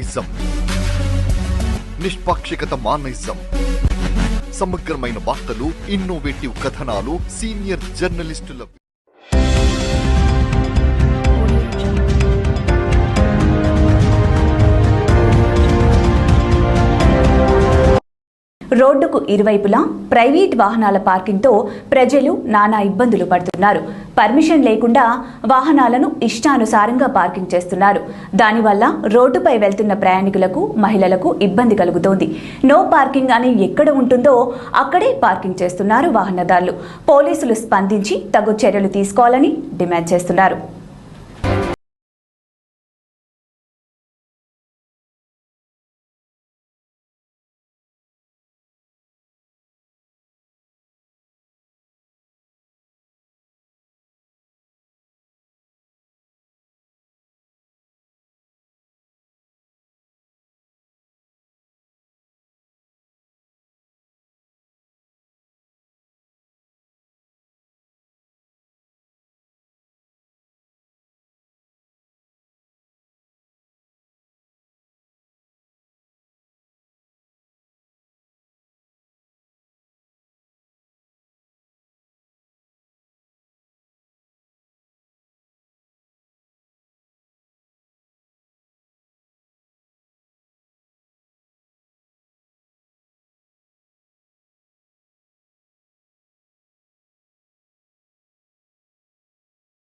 Ism నిష్పాక్షికత మానయిజం సమగ్రమైన వార్తలు, innovative కథనాలు, సీనియర్ జర్నలిస్టుల రోడ్డుకు ఇరువైపులా ప్రైవేట్ వాహనాల పార్కింగ్తో ప్రజలు నానా ఇబ్బందులు పడుతున్నారు. పర్మిషన్ లేకుండా వాహనాలను ఇష్టానుసారంగా పార్కింగ్ చేస్తున్నారు. దానివల్ల రోడ్డుపై వెళ్తున్న ప్రయాణికులకు, మహిళలకు ఇబ్బంది కలుగుతోంది. నో పార్కింగ్ అని ఎక్కడ ఉంటుందో అక్కడే పార్కింగ్ చేస్తున్నారు వాహనదారులు. పోలీసులు స్పందించి తగు చర్యలు తీసుకోవాలని డిమాండ్ చేస్తున్నారు.